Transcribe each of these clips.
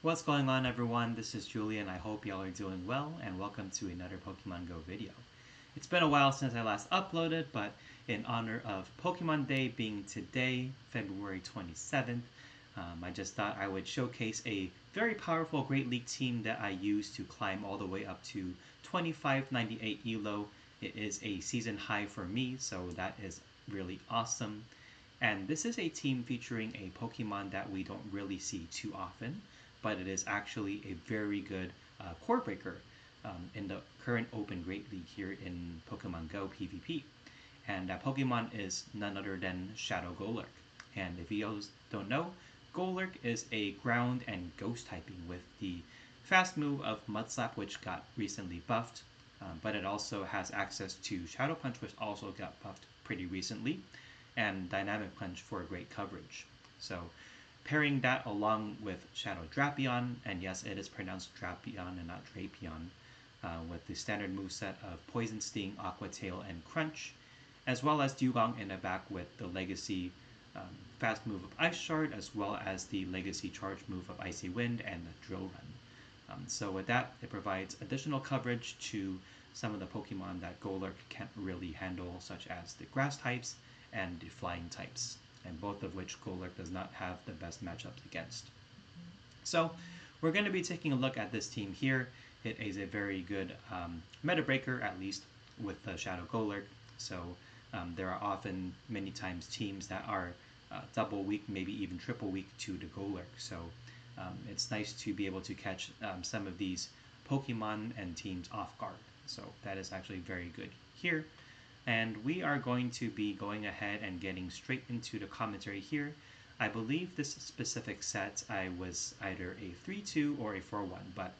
What's going on, everyone? This is Julian. I hope y'all are doing well, and welcome to another Pokemon Go video. It's been a while since I last uploaded, but in honor of Pokemon Day being today, February 27th, I just thought I would showcase a very powerful Great League team that I used to climb all the way up to 2598 ELO. It is a season high for me, so that is really awesome. And this is a team featuring a Pokemon that we don't really see too often, but it is actually a very good core breaker in the current Open Great League here in Pokemon Go PvP. And that Pokemon is none other than Shadow Golurk. And if you don't know, Golurk is a ground and ghost typing with the fast move of Mud Slap, which got recently buffed, but it also has access to Shadow Punch, which also got buffed pretty recently, and Dynamic Punch for great coverage. So pairing that along with Shadow Drapion, and yes, it is pronounced Drapion and not Drapion, with the standard moveset of Poison Sting, Aqua Tail, and Crunch, as well as Dewgong in the back with the Legacy fast move of Ice Shard, as well as the Legacy charge move of Icy Wind and the Drill Run. So with that, it provides additional coverage to some of the Pokemon that Golurk can't really handle, such as the Grass types and the Flying types, and both of which Golurk does not have the best matchups against. So we're going to be taking a look at this team here. It is a very good meta breaker, at least with the Shadow Golurk. So there are often, many times, teams that are double weak, maybe even triple weak to the Golurk. So it's nice to be able to catch some of these Pokemon and teams off guard. So that is actually very good here. And we are going to be going ahead and getting straight into the commentary here. I believe this specific set I was either a 3-2 or a 4-1, but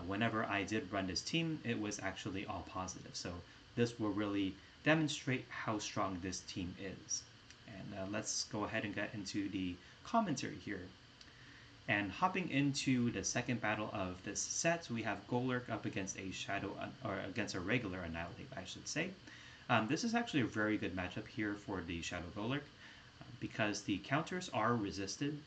whenever I did run this team, it was actually all positive. So this will really demonstrate how strong this team is. And let's go ahead and get into the commentary here. And hopping into the second battle of this set, we have Golurk up against a against a regular Annihilate, I should say. This is actually a very good matchup here for the Shadow Golurk because the counters are resisted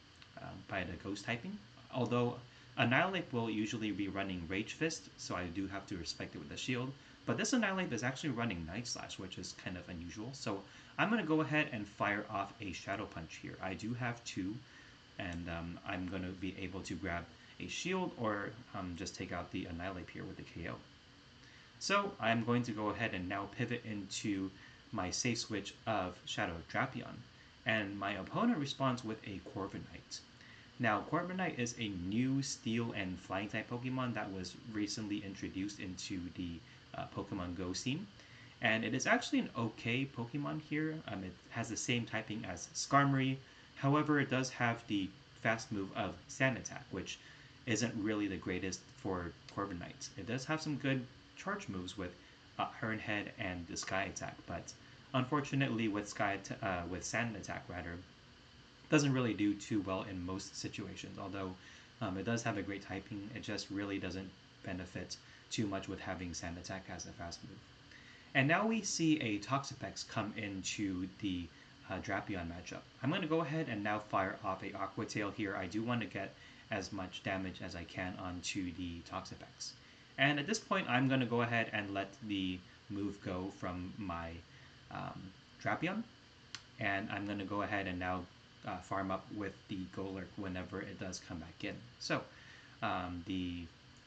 by the Ghost typing, although Annihilate will usually be running Rage Fist, so I do have to respect it with the shield. But this Annihilate is actually running Night Slash, which is kind of unusual. So I'm going to go ahead and fire off a Shadow Punch here. I do have two, and I'm going to be able to grab a shield or just take out the Annihilate here with the KO. So I'm going to go ahead and now pivot into my safe switch of Shadow Drapion, and my opponent responds with a Corviknight. Now, Corviknight is a new Steel and Flying type Pokemon that was recently introduced into the Pokemon Go scene, and it is actually an okay Pokemon here. It has the same typing as Skarmory, however, it does have the fast move of Sand Attack, which isn't really the greatest for Corviknight. It does have some good charge moves with Hurn Head and the Sky Attack, but unfortunately with Sand Attack rather, doesn't really do too well in most situations. Although it does have a great typing, it just really doesn't benefit too much with having Sand Attack as a fast move. And now we see a Toxapex come into the Drapion matchup. I'm going to go ahead and now fire off a Aqua Tail here. I do want to get as much damage as I can onto the Toxapex. And at this point, I'm going to go ahead and let the move go from my Drapion. And I'm going to go ahead and now farm up with the Golurk whenever it does come back in. So the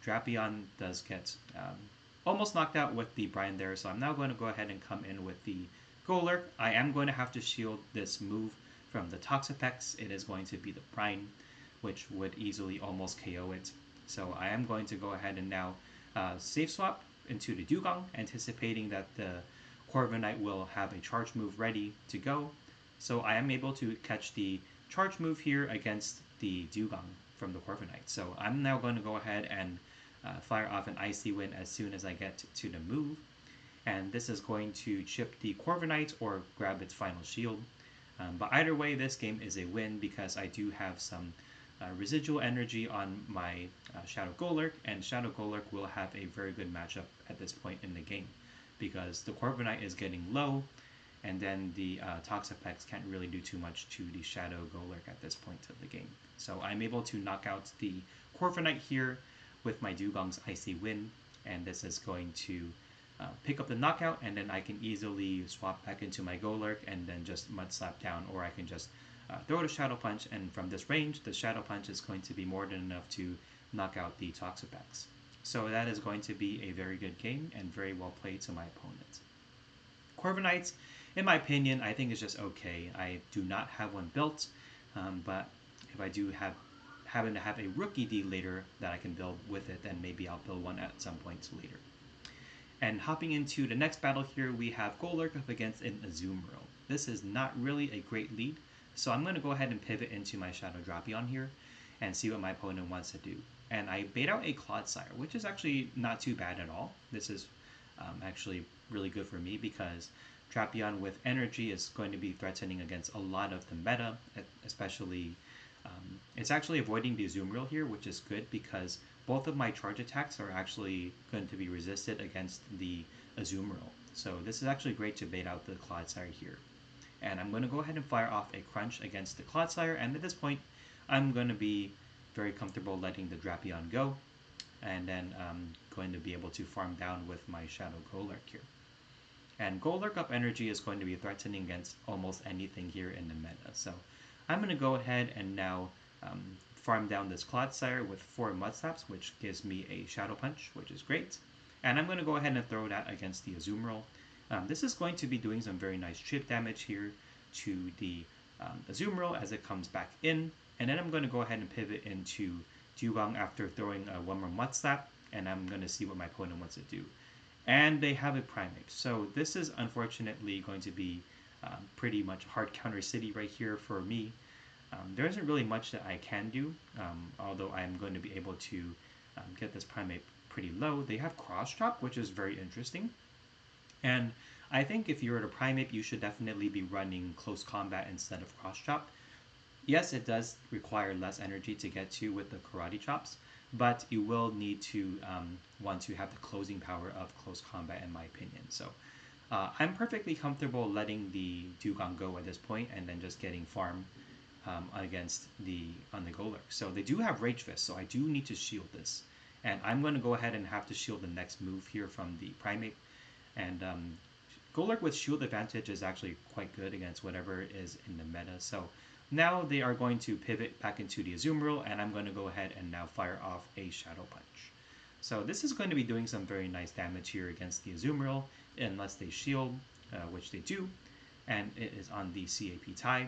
Drapion does get almost knocked out with the Brine there. So I'm now going to go ahead and come in with the Golurk. I am going to have to shield this move from the Toxapex. It is going to be the Brine, which would easily almost KO it. So I am going to go ahead and now safe swap into the Dewgong, anticipating that the Corviknight will have a charge move ready to go. So I am able to catch the charge move here against the Dewgong from the Corviknight. So I'm now going to go ahead and fire off an Icy Wind as soon as I get to the move. And this is going to chip the Corviknight or grab its final shield. But either way, this game is a win because I do have some residual energy on my Shadow Golurk, and Shadow Golurk will have a very good matchup at this point in the game because the Corviknight is getting low, and then the Toxapex can't really do too much to the Shadow Golurk at this point of the game. So I'm able to knock out the Corviknight here with my Dewgong's Icy Wind, and this is going to pick up the knockout, and then I can easily swap back into my Golurk and then just Mud Slap down, or I can just throw the Shadow Punch, and from this range, the Shadow Punch is going to be more than enough to knock out the Toxapex. So that is going to be a very good game and very well played to my opponent. Corviknights, in my opinion, I think is just okay. I do not have one built, but if I do happen to have a rookie D later that I can build with it, then maybe I'll build one at some point later. And hopping into the next battle here, we have Golurk up against an Azumarill. This is not really a great lead, so I'm going to go ahead and pivot into my Shadow Drapion here and see what my opponent wants to do. And I bait out a Clodsire, which is actually not too bad at all. This is actually really good for me because Drapion with energy is going to be threatening against a lot of the meta, especially it's actually avoiding the Azumarill here, which is good because both of my charge attacks are actually going to be resisted against the Azumarill. So this is actually great to bait out the Clodsire here. And I'm going to go ahead and fire off a Crunch against the Clodsire, and at this point I'm going to be very comfortable letting the Drapion go, and then I'm going to be able to farm down with my Shadow Golurk here. And Golurk up energy is going to be threatening against almost anything here in the meta. So I'm going to go ahead and now farm down this Clodsire with 4 Mud Slaps, which gives me a Shadow Punch, which is great. And I'm going to go ahead and throw that against the Azumarill. This is going to be doing some very nice chip damage here to the Azumarill as it comes back in. And then I'm going to go ahead and pivot into Dewgong after throwing one more Mud Slap, and I'm going to see what my opponent wants to do. And they have a Primate. So this is unfortunately going to be pretty much hard counter city right here for me. There isn't really much that I can do, although I'm going to be able to get this Primate pretty low. They have Cross Chop, which is very interesting. And I think if you're at a Primate, you should definitely be running Close Combat instead of Cross Chop. Yes, it does require less energy to get to with the Karate Chops, but you will need to want to have the closing power of Close Combat, in my opinion. So I'm perfectly comfortable letting the Dewgong go at this point and then just getting farm against on the Golurk. So they do have Rage Fist, so I do need to shield this. And I'm going to go ahead and have to shield the next move here from the Primate. And Golurk with shield advantage is actually quite good against whatever is in the meta. So now they are going to pivot back into the Azumarill, and I'm going to go ahead and now fire off a Shadow Punch. So this is going to be doing some very nice damage here against the Azumarill, unless they shield, which they do, and it is on the CAP tie.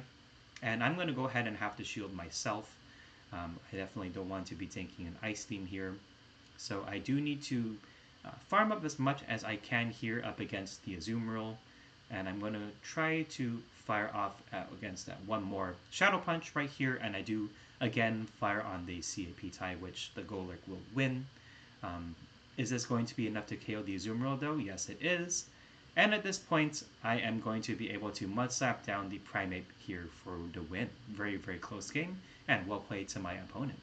And I'm going to go ahead and have to shield myself. I definitely don't want to be taking an Ice Beam here. So I do need to farm up as much as I can here up against the Azumarill. And I'm going to try to fire off against that one more Shadow Punch right here. And I do, again, fire on the CAP tie, which the Golurk will win. Is this going to be enough to KO the Azumarill, though? Yes, it is. And at this point, I am going to be able to Mud Slap down the Primate here for the win. Very, very close game, and well played to my opponent.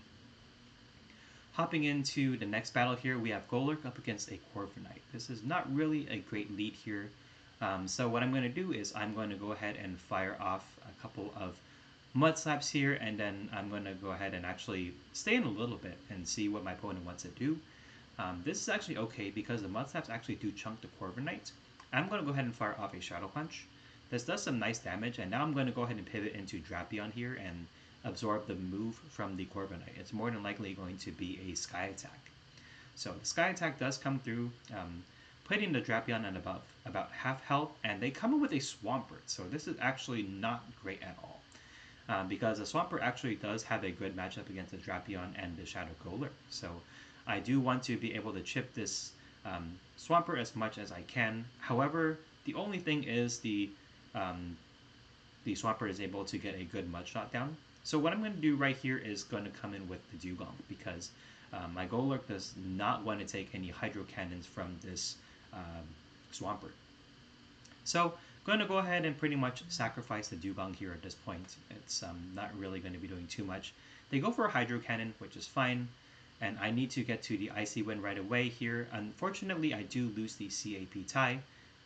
Hopping into the next battle here, we have Golurk up against a Corviknight. This is not really a great lead here. So what I'm going to do is I'm going to go ahead and fire off a couple of Mud Slaps here, and then I'm going to go ahead and actually stay in a little bit and see what my opponent wants to do. This is actually okay because the Mud Slaps actually do chunk the Corviknight. I'm going to go ahead and fire off a Shadow Punch. This does some nice damage, and now I'm going to go ahead and pivot into Drapion here and absorb the move from the Corviknight. It's more than likely going to be a Sky Attack. So the Sky Attack does come through, putting the Drapion at about half health, and they come in with a Swampert. So this is actually not great at all, because the Swampert actually does have a good matchup against the Drapion and the Shadow Golurk. So I do want to be able to chip this Swampert as much as I can. However, the only thing is the Swampert is able to get a good Mud Shot down. So what I'm going to do right here is going to come in with the Dewgong, because my Golurk does not want to take any Hydro Cannons from this Swampert. So I'm going to go ahead and pretty much sacrifice the Dewgong here at this point. It's not really going to be doing too much. They go for a Hydro Cannon, which is fine. And I need to get to the Icy Wind right away here. Unfortunately, I do lose the CAP tie,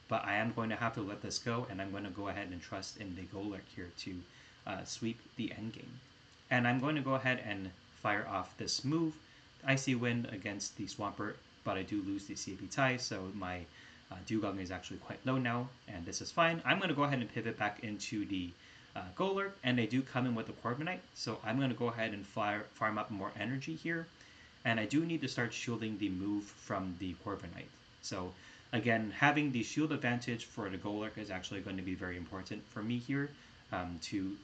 but I am going to have to let this go, and I'm going to go ahead and trust in the Golurk here to sweep the endgame. And I'm going to go ahead and fire off this move Icy Wind against the Swampert, but I do lose the CAP tie, so my Dewgong is actually quite low now, and this is fine. I'm going to go ahead and pivot back into the Golurk, and they do come in with the Corviknight, so I'm going to go ahead and farm up more energy here, and I do need to start shielding the move from the Corviknight. So again, having the shield advantage for the Golurk is actually going to be very important for me here to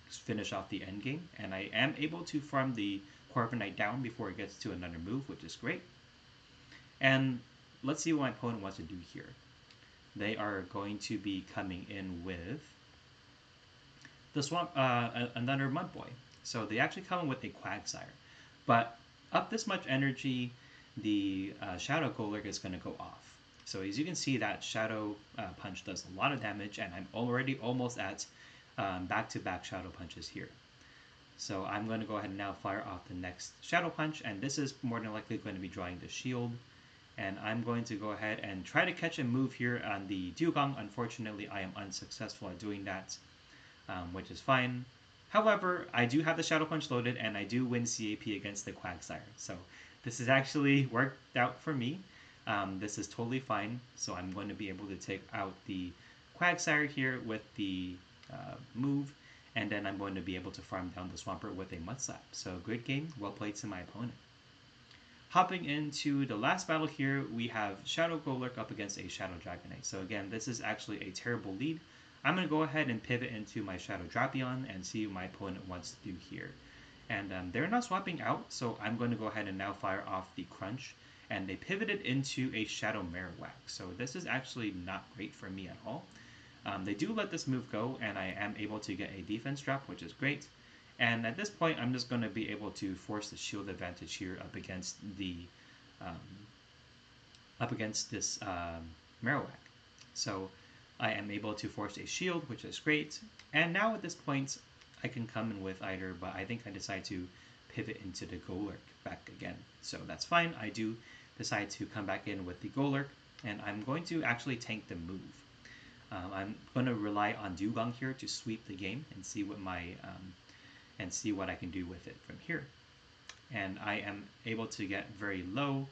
finish off the end game, and I am able to farm the Corviknight down before it gets to another move, which is great. And let's see what my opponent wants to do here. They are going to be coming in with the Swamp, another Mudboy. So they actually come in with a Quagsire, but up this much energy, the Shadow Golurk is going to go off. So as you can see, that Shadow Punch does a lot of damage, and I'm already almost at back-to-back Shadow Punches here. So I'm going to go ahead and now fire off the next Shadow Punch, and this is more than likely going to be drawing the shield. And I'm going to go ahead and try to catch a move here on the Dewgong. Unfortunately, I am unsuccessful at doing that, which is fine. However, I do have the Shadow Punch loaded, and I do win CAP against the Quagsire. So this has actually worked out for me. This is totally fine. So I'm going to be able to take out the Quagsire here with the move, and then I'm going to be able to farm down the Swampert with a Mud Slap. So good game, well played to my opponent. Hopping into the last battle here, we have Shadow Golurk up against a Shadow Dragonite. So again, this is actually a terrible lead. I'm going to go ahead and pivot into my Shadow Drapion and see what my opponent wants to do here. And they're not swapping out, so I'm going to go ahead and now fire off the Crunch. And they pivoted into a Shadow Marowak. So this is actually not great for me at all. They do let this move go, and I am able to get a defense drop, which is great. And at this point, I'm just going to be able to force the shield advantage here up against the this Marowak. So I am able to force a shield, which is great. And now at this point, I can come in with either, but I think I decide to pivot into the Golurk back again. So that's fine. I do decide to come back in with the Golurk, and I'm going to actually tank the move. I'm going to rely on Dewgong here to sweep the game and see what my see what I can do with it from here. And I am able to get very low,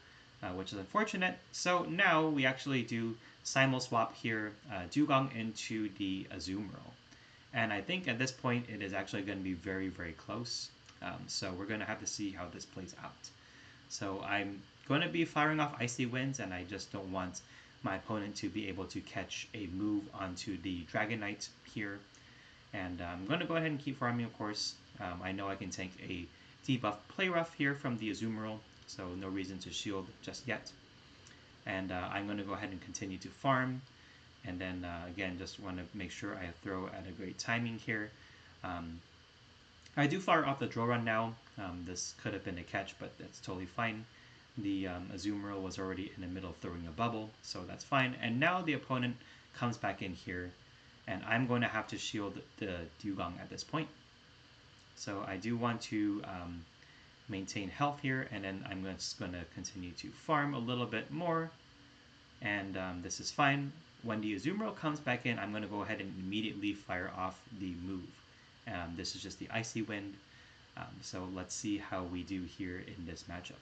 which is unfortunate. So now we actually do simul swap here, Dewgong into the Azumarill. And I think at this point it is actually going to be very, very close. So we're going to have to see how this plays out. So I'm going to be firing off Icy Winds, and I just don't want my opponent to be able to catch a move onto the Dragonite here. And I'm going to go ahead and keep farming, of course. I know I can tank a debuff Play Rough here from the Azumarill, so no reason to shield just yet. And I'm going to go ahead and continue to farm. And then again, just want to make sure I throw at a great timing here. I do fire off the Draw Run now. This could have been a catch, but that's totally fine. The Azumarill was already in the middle of throwing a bubble, so that's fine. And now the opponent comes back in here, and I'm going to have to shield the Dewgong at this point. So I do want to maintain health here, and then I'm just going to continue to farm a little bit more. And this is fine. When the Azumarill comes back in, I'm going to go ahead and immediately fire off the move. This is just the Icy Wind. So let's see how we do here in this matchup.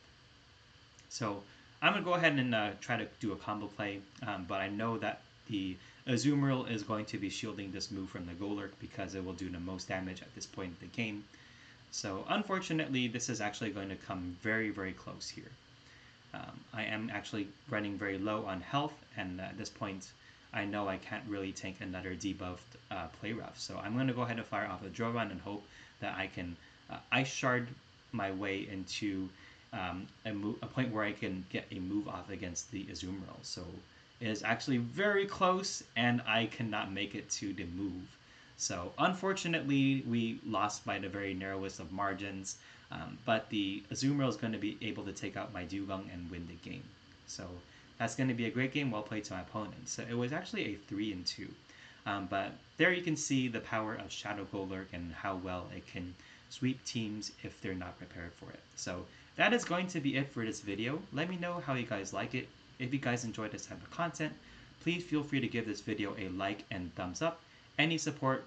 So I'm going to go ahead and try to do a combo play, but I know that the Azumarill is going to be shielding this move from the Golurk because it will do the most damage at this point in the game. So unfortunately, this is actually going to come very, very close here. I am actually running very low on health, and at this point, I know I can't really tank another debuffed Play Rough. So I'm going to go ahead and fire off a Draw Run and hope that I can Ice Shard my way into a point where I can get a move off against the Azumarill. So it is actually very close, and I cannot make it to the move. So unfortunately, we lost by the very narrowest of margins, but the Azumarill is going to be able to take out my Dewgong and win the game. So that's going to be a great game, well played to my opponent. So it was actually a 3-2. But there you can see the power of Shadow Golurk and how well it can sweep teams if they're not prepared for it. So that is going to be it for this video. Let me know how you guys like it. If you guys enjoyed this type of content, please feel free to give this video a like and thumbs up. Any support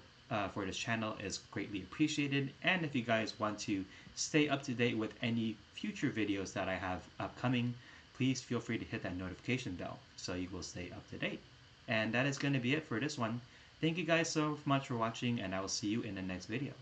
for this channel is greatly appreciated. And if you guys want to stay up to date with any future videos that I have upcoming, please feel free to hit that notification bell so you will stay up to date. And that is going to be it for this one. Thank you guys so much for watching, and I will see you in the next video.